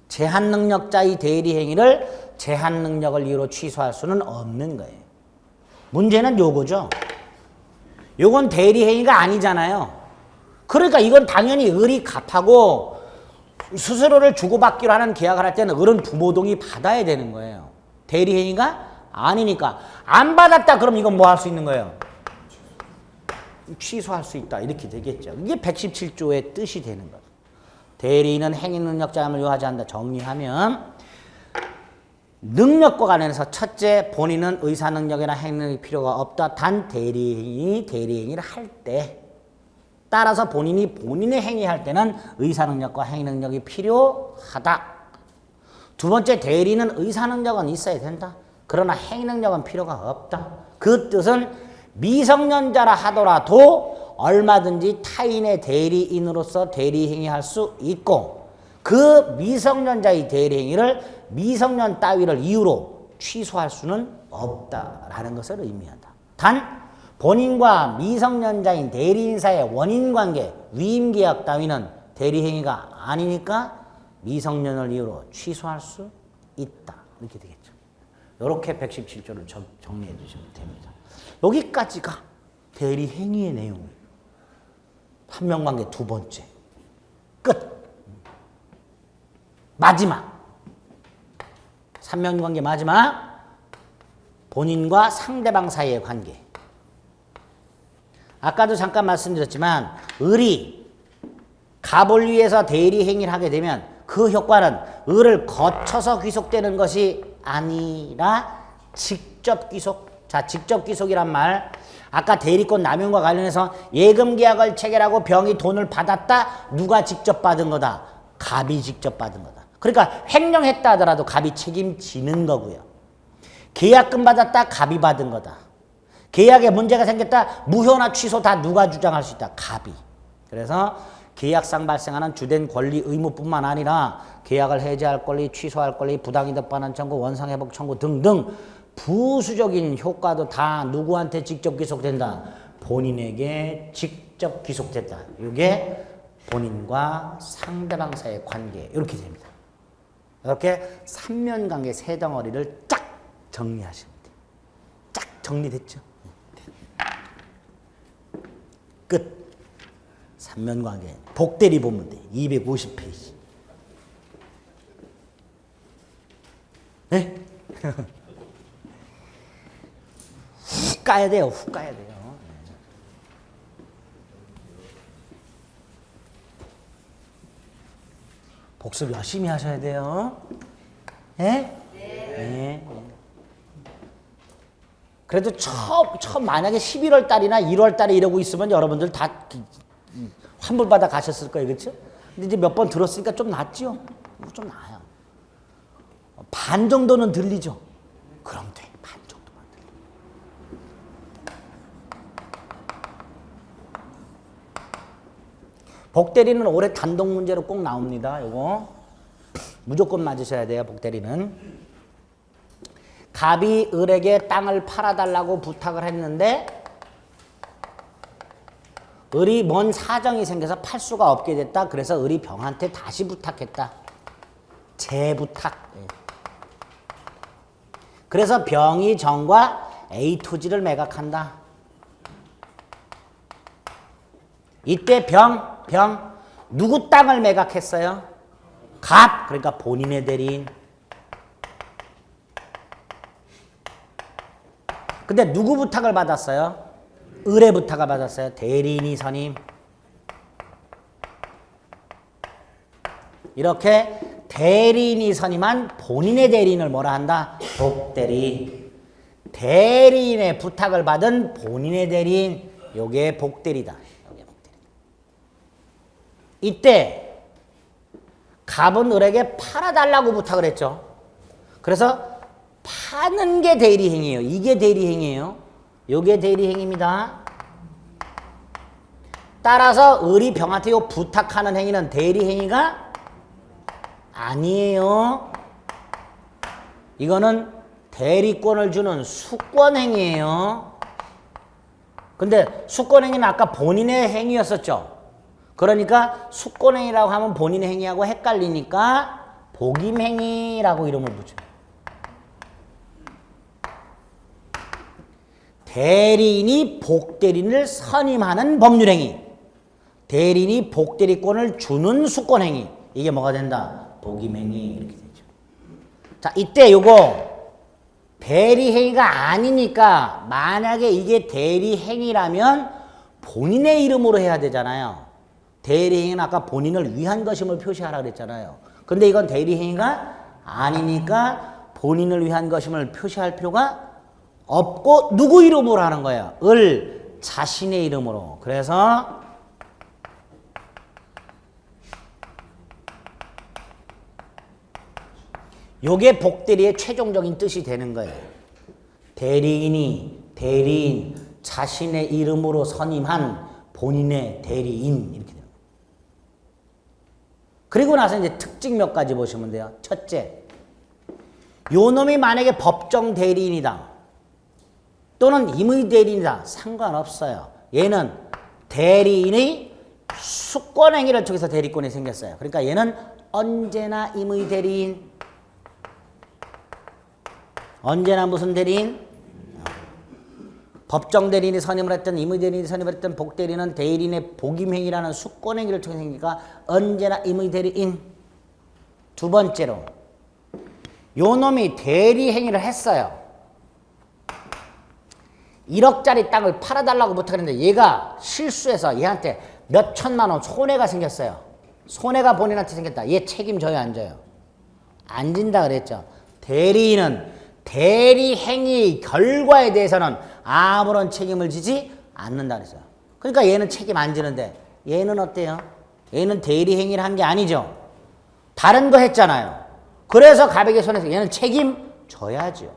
제한 능력자의 대리 행위를 제한 능력을 이유로 취소할 수는 없는 거예요. 문제는 요거죠. 요건 대리 행위가 아니잖아요. 그러니까 이건 당연히 을이 갚하고 수수료를 주고받기로 하는 계약을 할 때는 을은 부모 동의 받아야 되는 거예요. 대리 행위가 아니니까. 안 받았다 그럼 이건 뭐 할 수 있는 거예요? 취소할 수 있다. 이렇게 되겠죠. 이게 117조의 뜻이 되는 거예요. 대리인은 행위 능력자임을 요하지 않는다. 정리하면 능력과 관련해서 첫째, 본인은 의사 능력이나 행능이 필요가 없다. 단 대리인이 대리행위를 할 때, 따라서 본인이 본인의 행위할 때는 의사 능력과 행위 능력이 필요하다. 두 번째, 대리인은 의사 능력은 있어야 된다. 그러나 행위 능력은 필요가 없다. 그 뜻은 미성년자라 하더라도 얼마든지 타인의 대리인으로서 대리행위할 수 있고 그 미성년자의 대리행위를 미성년 따위를 이유로 취소할 수는 없다라는 것을 의미한다. 단 본인과 미성년자인 대리인 사이의 원인관계, 위임계약 따위는 대리행위가 아니니까 미성년을 이유로 취소할 수 있다. 이렇게 되겠죠. 이렇게 117조를 정리해 주시면 됩니다. 여기까지가 대리행위의 내용이에요. 판명관계 두 번째. 끝. 마지막. 삼명관계 마지막. 본인과 상대방 사이의 관계. 아까도 잠깐 말씀드렸지만 을이 갑을 위해서 대리행위를 하게 되면 그 효과는 을을 거쳐서 귀속되는 것이 아니라 직접 귀속. 자, 직접 귀속이란 말 아까 대리권 남용과 관련해서 예금 계약을 체결하고 병이 돈을 받았다. 누가 직접 받은 거다? 갑이 직접 받은 거다. 그러니까 횡령했다 하더라도 갑이 책임지는 거고요. 계약금 받았다. 갑이 받은 거다. 계약에 문제가 생겼다. 무효나 취소 다 누가 주장할 수 있다? 갑이. 그래서 계약상 발생하는 주된 권리 의무뿐만 아니라 계약을 해지할 권리, 취소할 권리, 부당이득 반환 청구, 원상회복 청구 등등 부수적인 효과도 다 누구한테 직접 귀속된다? 본인에게 직접 귀속된다. 이게 본인과 상대방 사이의 관계 이렇게 됩니다. 이렇게 삼면관계 세 덩어리를 쫙 정리하시면 돼요. 쫙 정리됐죠? 끝. 삼면관계 복대리 보면 돼. 250페이지. 네? 훅 까야 돼요. 훅 까야 돼요. 복습 열심히 하셔야 돼요. 네? 네. 그래도 처음 만약에 11월 달이나 1월 달에 이러고 있으면 여러분들 다 환불받아 가셨을 거예요. 그렇죠? 근데 이제 몇 번 들었으니까 좀 낫죠? 좀 나아요. 반 정도는 들리죠? 그럼 돼. 반 정도만 들려. 복대리는 올해 단독 문제로 꼭 나옵니다. 요거 무조건 맞으셔야 돼요. 복대리는. 갑이 을에게 땅을 팔아달라고 부탁을 했는데 을이 뭔 사정이 생겨서 팔 수가 없게 됐다. 그래서 을이 병한테 다시 부탁했다. 재부탁. 그래서 병이 정과 A 토지를 매각한다. 이때 병 누구 땅을 매각했어요? 갑, 그러니까 본인의 대리인. 근데 누구 부탁을 받았어요? 을의 부탁을 받았어요. 대리인이 선임. 이렇게 대리인이 선임한 본인의 대리인을 뭐라 한다? 복대리. 대리인의 부탁을 받은 본인의 대리인, 요게 복대리다. 요게 복대리. 이때 갑은 을에게 팔아달라고 부탁을 했죠. 그래서 파는 게 대리행위예요. 이게 대리행위예요. 요게 대리행위입니다. 따라서 을이 병한테 요 부탁하는 행위는 대리행위가 아니에요. 이거는 대리권을 주는 수권행위예요. 근데 수권행위는 아까 본인의 행위였었죠. 그러니까 수권행위라고 하면 본인의 행위하고 헷갈리니까 복임행위라고 이름을 붙여요. 대리인이 복대리인을 선임하는 법률행위, 대리인이 복대리권을 주는 수권행위, 이게 뭐가 된다? 복임행위. 이렇게 되죠. 자, 이때 요거 대리행위가 아니니까 만약에 이게 대리행위라면 본인의 이름으로 해야 되잖아요. 대리행위는 아까 본인을 위한 것임을 표시하라 그랬잖아요. 근데 이건 대리행위가 아니니까 본인을 위한 것임을 표시할 필요가 없고 누구 이름으로 하는 거야? 을 자신의 이름으로. 그래서 요게 복대리의 최종적인 뜻이 되는 거예요. 대리인이 대리인 자신의 이름으로 선임한 본인의 대리인 이렇게 돼요. 그리고 나서 이제 특징 몇 가지 보시면 돼요. 첫째, 요 놈이 만약에 법정 대리인이다. 또는 임의 대리인이다. 상관없어요. 얘는 대리인의 수권행위를 통해서 대리권이 생겼어요. 그러니까 얘는 언제나 임의 대리인. 언제나 무슨 대리인? 법정 대리인이 선임을 했던 임의 대리인이 선임을 했던 복대리인은 대리인의 복임행위라는 수권행위를 통해 생기니까 언제나 임의 대리인. 두 번째로 요 놈이 대리행위를 했어요. 1억짜리 땅을 팔아달라고 부탁했는데 얘가 실수해서 얘한테 몇 천만 원 손해가 생겼어요. 손해가 본인한테 생겼다. 얘 책임져요, 안 져요? 안 진다 그랬죠. 대리인은 대리행위 결과에 대해서는 아무런 책임을 지지 않는다 그랬어요. 그러니까 얘는 책임 안 지는데 얘는 어때요? 얘는 대리행위를 한 게 아니죠. 다른 거 했잖아요. 그래서 가백의 손에서 얘는 책임져야죠.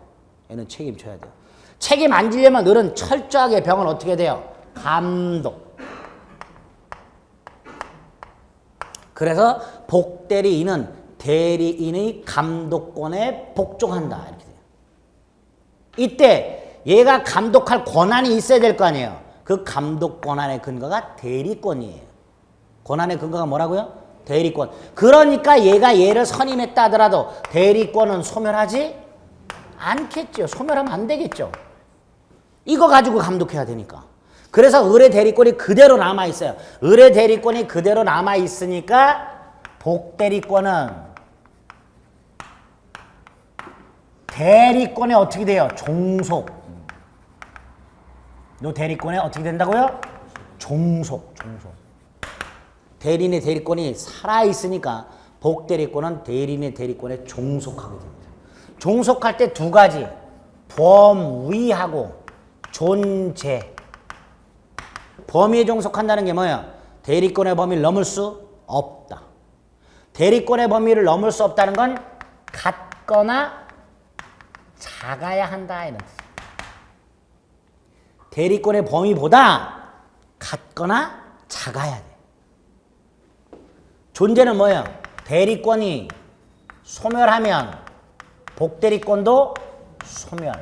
얘는 책임져야 돼요. 책임 안 지려면 늘은 철저하게 병은 어떻게 돼요? 감독. 그래서 복대리인은 대리인의 감독권에 복종한다. 이렇게 돼요. 이때 얘가 감독할 권한이 있어야 될 거 아니에요. 그 감독 권한의 근거가 대리권이에요. 권한의 근거가 뭐라고요? 대리권. 그러니까 얘가 얘를 선임했다 하더라도 대리권은 소멸하지 않겠죠. 소멸하면 안 되겠죠. 이거 가지고 감독해야 되니까. 그래서 의뢰 대리권이 그대로 남아있어요. 의뢰 대리권이 그대로 남아있으니까 복대리권은 대리권에 어떻게 돼요? 종속. 요 대리권에 어떻게 된다고요? 종속. 대리인의 대리권이 살아있으니까 복대리권은 대리인의 대리권에 종속하게 됩니다. 종속할 때 두 가지. 범위하고 존재. 범위에 종속한다는 게 뭐예요? 대리권의 범위를 넘을 수 없다. 대리권의 범위를 넘을 수 없다는 건 같거나 작아야 한다 이런 뜻이에요. 대리권의 범위보다 같거나 작아야 돼. 존재는 뭐예요? 대리권이 소멸하면 복대리권도 소멸.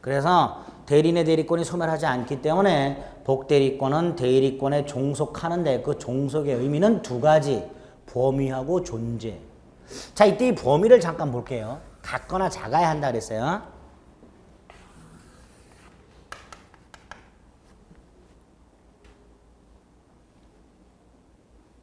그래서 대리인의 대리권이 소멸하지 않기 때문에 복대리권은 대리권에 종속하는데 그 종속의 의미는 두 가지. 범위하고 존재. 자, 이때 이 범위를 잠깐 볼게요. 같거나 작아야 한다 그랬어요.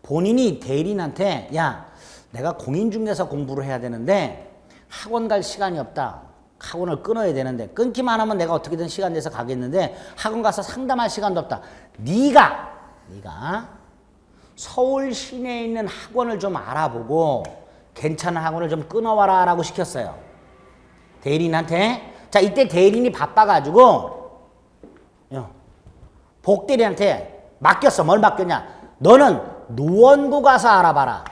본인이 대리인한테 야, 내가 공인중개사 공부를 해야 되는데 학원 갈 시간이 없다. 학원을 끊어야 되는데 끊기만 하면 내가 어떻게든 시간 내서 가겠는데 학원 가서 상담할 시간도 없다. 네가 서울 시내에 있는 학원을 좀 알아보고 괜찮은 학원을 좀 끊어와라 라고 시켰어요. 대리인한테. 자, 이때 대리인이 바빠가지고 복대리한테 맡겼어. 뭘 맡겼냐? 너는 노원구 가서 알아봐라.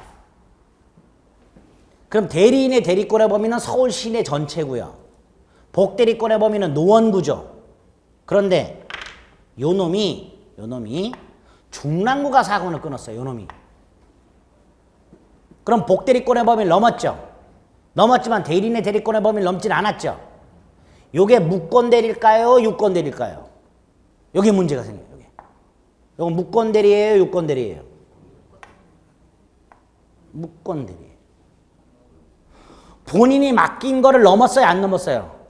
그럼 대리인의 대리권의 범위는 서울 시내 전체고요. 복대리권의 범위는 노원구죠. 그런데 요 놈이 중랑구 가서 학원을 끊었어요. 요 놈이. 그럼 복대리권의 범위를 넘었죠. 넘었지만 대리인의 대리권의 범위를 넘진 않았죠. 요게 무권대리일까요? 유권대리일까요? 여기 문제가 생겨요. 요건 무권대리예요? 유권대리예요? 무권대리. 본인이 맡긴 거를 넘었어요? 안 넘었어요?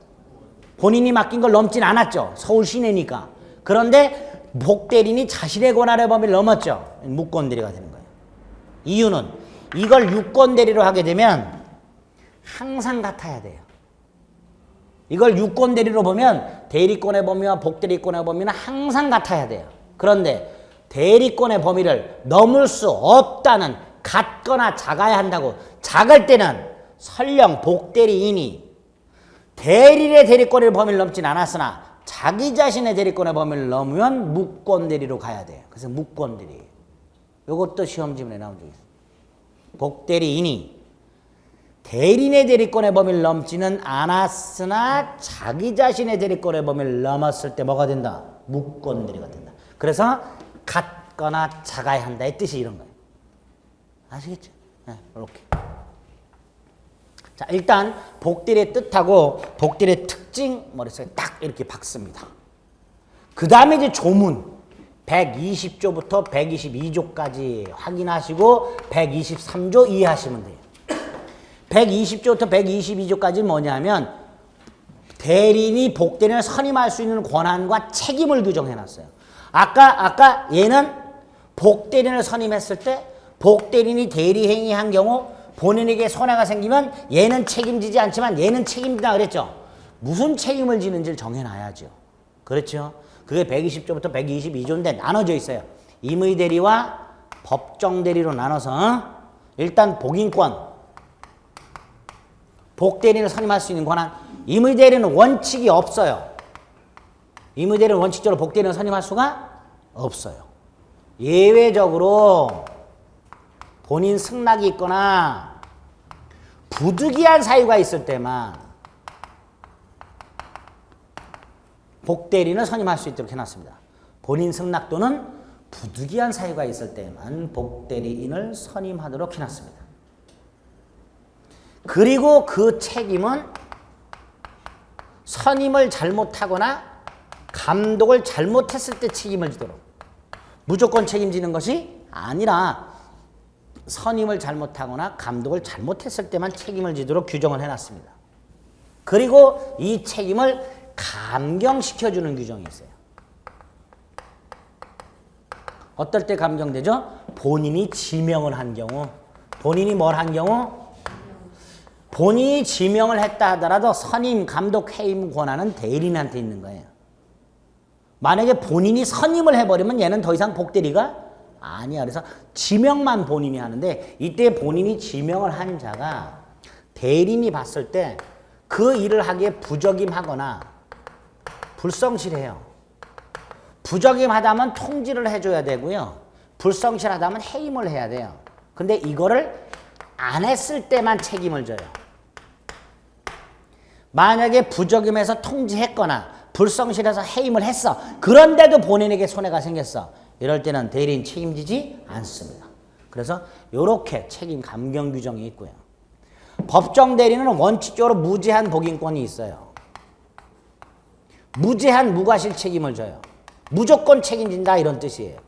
본인이 맡긴 걸 넘진 않았죠. 서울 시내니까. 그런데 복대리인이 자신의 권한의 범위를 넘었죠. 무권대리가 되는 거예요. 이유는 이걸 유권대리로 하게 되면 항상 같아야 돼요. 이걸 유권대리로 보면 대리권의 범위와 복대리권의 범위는 항상 같아야 돼요. 그런데 대리권의 범위를 넘을 수 없다는 같거나 작아야 한다고. 작을 때는 설령 복대리인이 대리인의 대리권의 범위를 넘진 않았으나 자기 자신의 대리권의 범위를 넘으면 무권대리로 가야 돼요. 그래서 무권대리. 이것도 시험 지문에 나온 적이 있어요. 복대리인이 대리인의 대리권의 범위를 넘지는 않았으나 자기 자신의 대리권의 범위를 넘었을 때 뭐가 된다? 무권대리가 된다. 그래서 같거나 작아야 한다의 뜻이 이런 거예요. 아시겠죠? 네, 이렇게. 자, 일단 복대리의 뜻하고 복대리의 특징 머릿속에 딱 이렇게 박습니다. 그 다음에 이제 조문 120조부터 122조까지 확인하시고 123조 이해하시면 돼요. 120조부터 122조까지는 뭐냐면 대리인이 복대리인을 선임할 수 있는 권한과 책임을 규정해놨어요. 아까 얘는 복대리인을 선임했을 때 복대리인이 대리행위한 경우 본인에게 손해가 생기면 얘는 책임지지 않지만 얘는 책임진다 그랬죠. 무슨 책임을 지는지를 정해놔야죠. 그렇죠. 그게 120조부터 122조인데 나눠져 있어요. 임의대리와 법정대리로 나눠서 일단 복인권, 복대리인을 선임할 수 있는 권한. 임의대리는 원칙이 없어요. 임의대리는 원칙적으로 복대리인을 선임할 수가 없어요. 예외적으로 본인 승낙이 있거나 부득이한 사유가 있을 때만 복대리인을 선임할 수 있도록 해놨습니다. 본인 승낙 또는 부득이한 사유가 있을 때만 복대리인을 선임하도록 해놨습니다. 그리고 그 책임은 선임을 잘못하거나 감독을 잘못했을 때 책임을 지도록, 무조건 책임지는 것이 아니라 선임을 잘못하거나 감독을 잘못했을 때만 책임을 지도록 규정을 해놨습니다. 그리고 이 책임을 감경시켜주는 규정이 있어요. 어떨 때 감경되죠? 본인이 지명을 한 경우. 본인이 뭘 한 경우? 본인이 지명을 했다 하더라도 선임, 감독, 해임 권한은 대리인한테 있는 거예요. 만약에 본인이 선임을 해버리면 얘는 더 이상 복대리가 아니야. 그래서 지명만 본인이 하는데, 이때 본인이 지명을 한 자가 대리인이 봤을 때 그 일을 하기에 부적임하거나 불성실해요. 부적임하다면 통지를 해줘야 되고요. 불성실하다면 해임을 해야 돼요. 근데 이거를 안 했을 때만 책임을 져요. 만약에 부적임해서 통지했거나 불성실해서 해임을 했어. 그런데도 본인에게 손해가 생겼어. 이럴 때는 대리인 책임지지 않습니다. 그래서 이렇게 책임 감경 규정이 있고요. 법정 대리인은 원칙적으로 무제한 복인권이 있어요. 무제한 무과실 책임을 져요. 무조건 책임진다 이런 뜻이에요.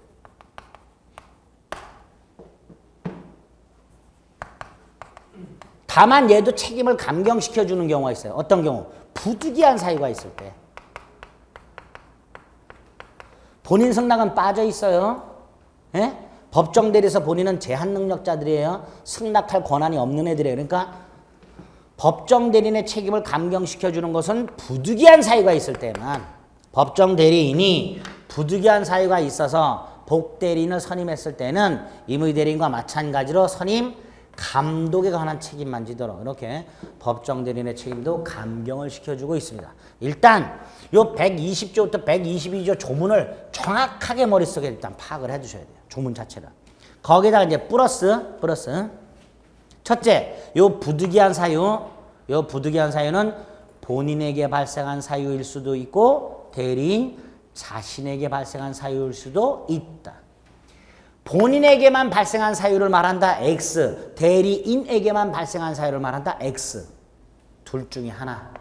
다만 얘도 책임을 감경시켜주는 경우가 있어요. 어떤 경우? 부득이한 사유가 있을 때. 본인 승낙은 빠져 있어요. 예? 법정 대리에서 본인은 제한 능력자들이에요. 승낙할 권한이 없는 애들이에요. 그러니까 법정 대리인의 책임을 감경시켜주는 것은 부득이한 사유가 있을 때만, 법정 대리인이 부득이한 사유가 있어서 복대리인을 선임했을 때는 임의대리인과 마찬가지로 선임, 감독에 관한 책임만 지도록 이렇게 법정 대리인의 책임도 감경을 시켜주고 있습니다. 일단 요 120조부터 122조 조문을 정확하게 머릿속에 일단 파악을 해두셔야 돼요. 조문 자체를. 거기다가 이제 플러스 첫째, 요 부득이한 사유는 본인에게 발생한 사유일 수도 있고 대리인 자신에게 발생한 사유일 수도 있다. 본인에게만 발생한 사유를 말한다. X. 대리인에게만 발생한 사유를 말한다. X. 둘 중에 하나.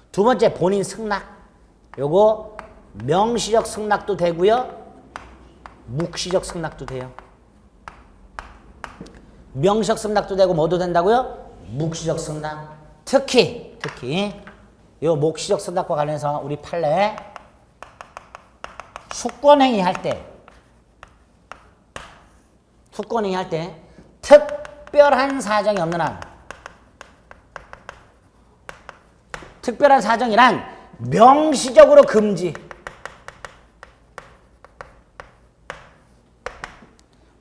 두 번째, 본인 승낙. 요거 명시적 승낙도 되고요. 묵시적 승낙도 돼요. 명시적 승낙도 되고 뭐도 된다고요? 묵시적 승낙. 특히 요 묵시적 승낙과 관련해서 우리 판례 숙권행위 할 때 특별한 사정이 없는 한, 특별한 사정이란 명시적으로 금지.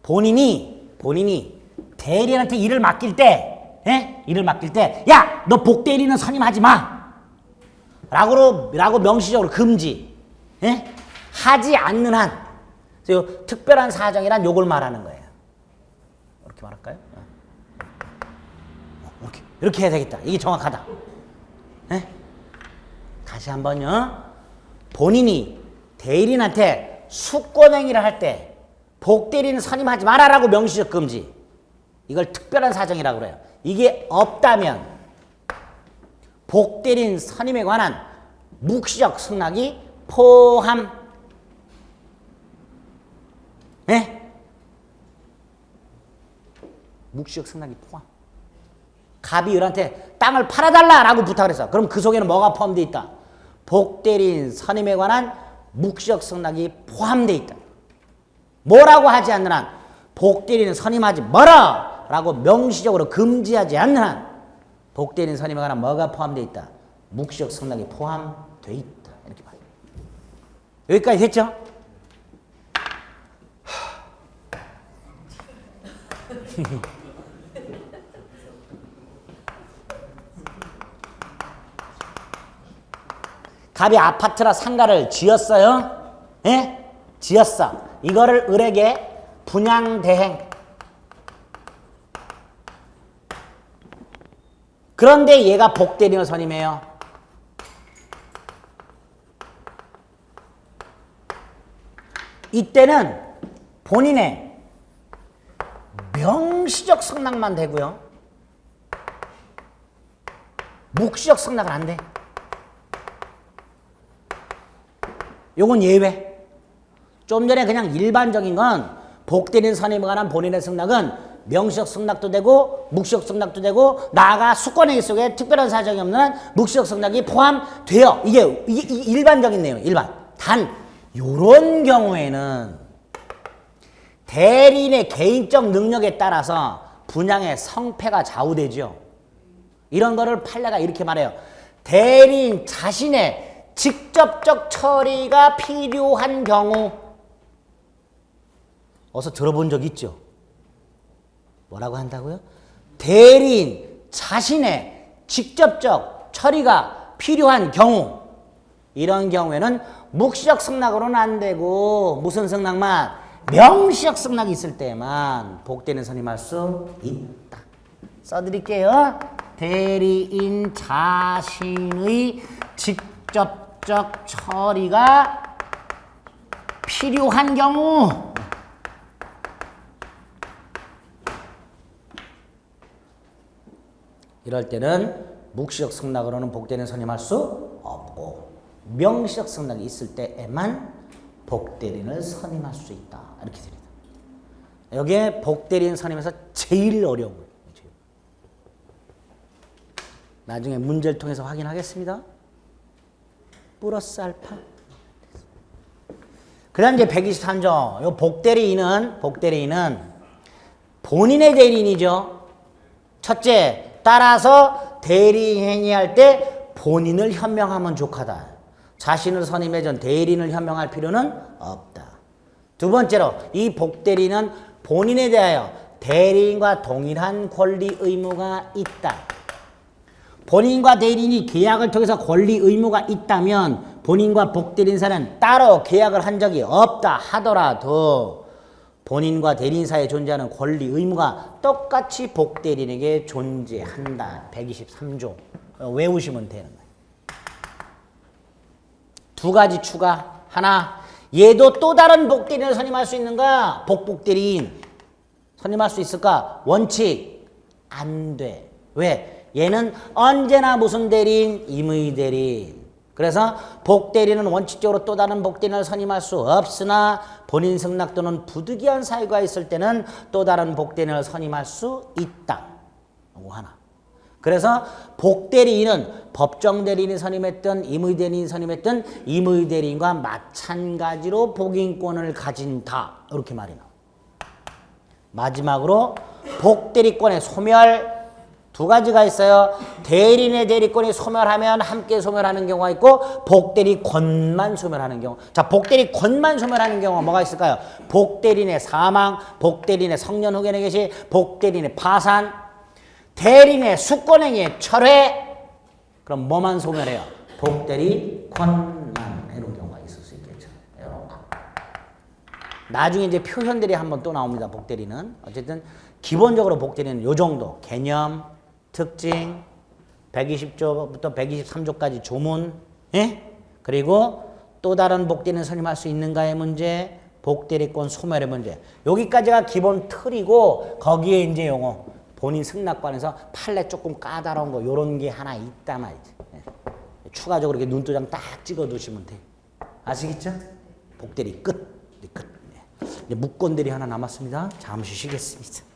본인이 대리인한테 일을 맡길 때, 야, 너 복대리는 선임하지 마! 라고 명시적으로 금지. 하지 않는 한. 그래서 특별한 사정이란 요걸 말하는 거예요. 이렇게 말할까요? 이렇게 해야 되겠다. 이게 정확하다. 다시 한번요. 본인이 대리인한테 숙권행위를 할 때 복대리는 선임하지 마라라고 명시적 금지. 이걸 특별한 사정이라고 그래요. 이게 없다면 복대리인 선임에 관한 묵시적 승낙이 포함. 묵시적 승낙이 포함. 갑이 을한테 땅을 팔아달라라고 부탁을 했어. 그럼 그 속에는 뭐가 포함되어 있다? 복대리인 선임에 관한 묵시적 승낙이 포함되어 있다. 뭐라고 하지 않는 한, 복대리인 선임하지 마라! 라고 명시적으로 금지하지 않는 한, 복대리인 선임에 관한 뭐가 포함되어 있다? 묵시적 승낙이 포함되어 있다. 이렇게 봐요. 여기까지 됐죠? 갑이 아파트나 상가를 지었어요. 예? 지었어. 이거를 을에게 분양대행. 그런데 얘가 복대리인을 선임해요. 이때는 본인의 명시적 승낙만 되고요. 묵시적 승낙은 안 돼. 요건 예외. 좀 전에 그냥 일반적인 건 복대리인 선임에 관한 본인의 승낙은 명시적 승낙도 되고 묵시적 승낙도 되고 나아가 수권행위 속에 특별한 사정이 없는 한 묵시적 승낙이 포함돼요. 이게 일반적인 내용. 일반. 단 요런 경우에는 대리인의 개인적 능력에 따라서 분양의 성패가 좌우되죠. 이런 거를 판례가 이렇게 말해요. 대리인 자신의 직접적 처리가 필요한 경우. 어서 들어본 적 있죠? 뭐라고 한다고요? 대리인 자신의 직접적 처리가 필요한 경우. 이런 경우에는 묵시적 승낙으로는 안 되고 무슨 승낙만? 명시적 승낙이 있을 때만 복대리인 선임할 수 있다. 써드릴게요. 대리인 자신의 직접적 처리가 필요한 경우. 이럴 때는 묵시적 승낙으로는 복대리인 선임할 수 없고 명시적 승낙이 있을 때에만 복대리인을 선임할 수 있다. 이렇게 됩니다. 여기에 복대리인 선임에서 제일 어려운 거예요. 나중에 문제를 통해서 확인하겠습니다. 플러스 알파. 그 다음 이제 123조. 요 복대리인은 본인의 대리인이죠. 첫째, 따라서 대리인 행위할 때 본인을 현명하면 족하다. 자신을 선임해 준 대리인을 현명할 필요는 없다. 두 번째로 이 복대리인은 본인에 대하여 대리인과 동일한 권리 의무가 있다. 본인과 대리인이 계약을 통해서 권리 의무가 있다면 본인과 복대리인사는 따로 계약을 한 적이 없다 하더라도 본인과 대리인 사이에 존재하는 권리 의무가 똑같이 복대리인에게 존재한다. 123조 외우시면 되는 거예요. 두 가지 추가. 하나, 얘도 또 다른 복대리인을 선임할 수 있는가? 복대리인 선임할 수 있을까? 원칙 안 돼. 왜? 얘는 언제나 무슨 대리인? 임의 대리인. 그래서 복대리인은 원칙적으로 또 다른 복대리인을 선임할 수 없으나 본인 승낙 또는 부득이한 사유가 있을 때는 또 다른 복대리인을 선임할 수 있다. 이거 하나. 그래서 복대리인은 법정대리인이 선임했던 임의대리인이 선임했던 임의대리인과 마찬가지로 복인권을 가진다. 이렇게 말이 나와요. 마지막으로 복대리권의 소멸. 두 가지가 있어요. 대리인의 대리권이 소멸하면 함께 소멸하는 경우가 있고 복대리권만 소멸하는 경우. 자, 복대리권만 소멸하는 경우가 뭐가 있을까요? 복대리인의 사망, 복대리인의 성년 후견의 개시, 복대리인의 파산, 대리인의 수권행위의 철회. 그럼 뭐만 소멸해요? 복대리권만 이런 경우가 있을 수 있겠죠. 나중에 이제 표현들이 한번 또 나옵니다. 복대리는 어쨌든 기본적으로 복대리는 요 정도 개념, 특징, 120조부터 123조까지 조문, 예? 그리고 또 다른 복대리인 선임할 수 있는가의 문제, 복대리권 소멸의 문제. 여기까지가 기본 틀이고 거기에 이제 요거 본인 승낙관에서 판례 조금 까다로운 거 요런 게 하나 있다 말이지. 예. 추가적으로 이렇게 눈도장 딱 찍어 두시면 돼. 아시겠죠? 복대리 끝. 끝. 예. 이제 묵건들이 하나 남았습니다. 잠시 쉬겠습니다.